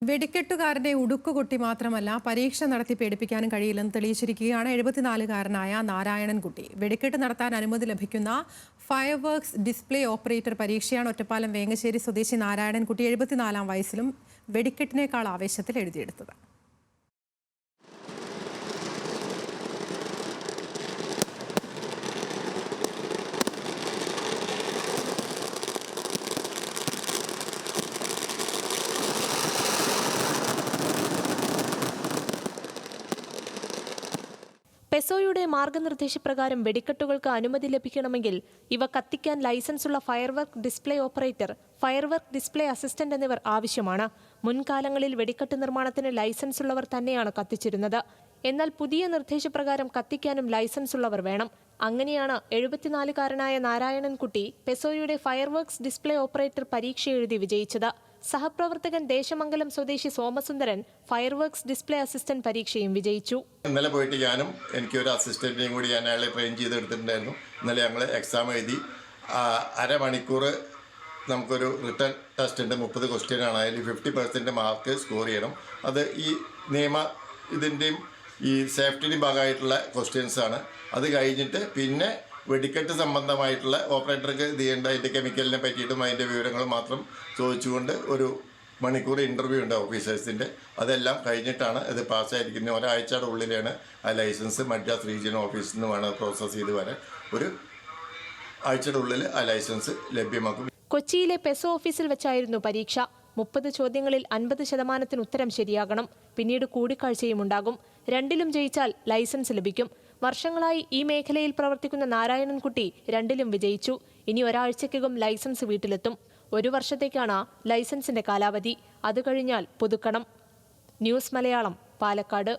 വെടിക്കെട്ടുകാരന്റെ ഉടുക്കുകുട്ടി മാത്രമല്ല പരീക്ഷ നടത്തി പേടിപ്പിക്കാനും കഴിയില്ലെന്ന് തെളിയിച്ചിരിക്കുകയാണ് 74-കാരനായ നാരായണൻകുട്ടി. വെടിക്കെട്ട് നടത്താൻ അനുമതി ലഭിക്കുന്ന ഫയർവർക്സ് ഡിസ്പ്ലേ ഓപ്പറേറ്റർ പരീക്ഷയാണ് ഒറ്റപ്പാലം വേങ്ങശ്ശേരി സ്വദേശി നാരായണൻകുട്ടി 74-ാം വയസ്സിലും വെടിക്കെട്ടിനേക്കാൾ ആവേശത്തിൽ എഴുതിയെടുത്തത്. പെസോയുടെ മാർഗനിർദ്ദേശപ്രകാരം വെടിക്കെട്ടുകൾക്ക് അനുമതി ലഭിക്കണമെങ്കിൽ ഇവ കത്തിക്കാൻ ലൈസൻസുള്ള ഫയർവർക്ക് ഡിസ്പ്ലേ ഓപ്പറേറ്റർ, ഫയർവർക്ക് ഡിസ്പ്ലേ അസിസ്റ്റന്റ് എന്നിവർ ആവശ്യമാണ്. മുൻകാലങ്ങളിൽ വെടിക്കെട്ട് നിർമ്മാണത്തിന് ലൈസൻസ് ഉള്ളവർ തന്നെയാണ് കത്തിച്ചിരുന്നത്. എന്നാൽ പുതിയ നിർദ്ദേശപ്രകാരം കത്തിക്കാനും ലൈസൻസ് ഉള്ളവർ വേണം. അങ്ങനെയാണ് 74-കാരനായ നാരായണൻകുട്ടി പെസോയുടെ ഫയർവർക്സ് ഡിസ്പ്ലേ ഓപ്പറേറ്റർ പരീക്ഷ എഴുതി വിജയിച്ചത്. സഹപ്രവർത്തകൻ ദേശമംഗലം സ്വദേശി സോമസുന്ദരൻ ഫയർവർക്സ് ഡിസ്പ്ലേ അസിസ്റ്റന്റ് പരീക്ഷയും വിജയിച്ചു. ഇന്നലെ പോയിട്ട് ഞാനും എനിക്കൊരു അസിസ്റ്റന്റിനെയും കൂടി ഞാൻ അയാളെ ട്രെയിൻ ചെയ്തെടുത്തിട്ടുണ്ടായിരുന്നു. ഇന്നലെ ഞങ്ങൾ എക്സാം എഴുതി. അരമണിക്കൂർ നമുക്കൊരു റിട്ടേൺ ടെസ്റ്റ് ഉണ്ട്. 30 ക്വസ്റ്റ്യനാണ്. അതിൽ 50% മാർക്ക് സ്കോർ ചെയ്യണം. അത് ഈ ഇതിൻ്റെയും ഈ സേഫ്റ്റിൻ്റെയും ഭാഗമായിട്ടുള്ള ക്വസ്റ്റ്യൻസാണ്. അത് കഴിഞ്ഞിട്ട് പിന്നെ വെടിക്കെട്ട് സംബന്ധമായിട്ടുള്ള ഓപ്പറേറ്റർക്ക് ഇത് ചെയ്യേണ്ട അതിൻ്റെ കെമിക്കലിനെ പറ്റിയിട്ടും അതിൻ്റെ വിവരങ്ങളും മാത്രം ചോദിച്ചുകൊണ്ട് ഒരു മണിക്കൂർ ഇൻ്റർവ്യൂ ഉണ്ട് ഓഫീസേഴ്സിൻ്റെ. അതെല്ലാം കഴിഞ്ഞിട്ടാണ് ഇത് പാസ്സായിരിക്കുന്നത്. ഒരാഴ്ചയുടെ ഉള്ളിലാണ് ആ ലൈസൻസ് മദ്രാസ് റീജിയണൽ ഓഫീസിൽ നിന്ന് വേണം പ്രോസസ്സ് ചെയ്ത് വരാൻ. ഒരു ആഴ്ചയുടെ ഉള്ളിൽ ആ ലൈസൻസ് ലഭ്യമാക്കും. കൊച്ചിയിലെ പെസോ ഓഫീസിൽ വെച്ചായിരുന്നു പരീക്ഷ. 30 ചോദ്യങ്ങളിൽ 50% ഉത്തരം ശരിയാകണം. പിന്നീട് കൂടിക്കാഴ്ചയും ഉണ്ടാകും. രണ്ടിലും ജയിച്ചാൽ ലൈസൻസ് ലഭിക്കും. വർഷങ്ങളായി ഈ മേഖലയിൽ പ്രവർത്തിക്കുന്ന നാരായണൻകുട്ടി രണ്ടിലും വിജയിച്ചു. ഇനി ഒരാഴ്ചയ്ക്കകം ലൈസൻസ് വീട്ടിലെത്തും. 1 വർഷത്തേക്കാണ് ലൈസൻസിന്റെ കാലാവധി. അത് കഴിഞ്ഞാൽ പുതുക്കണം. ന്യൂസ് മലയാളം, പാലക്കാട്.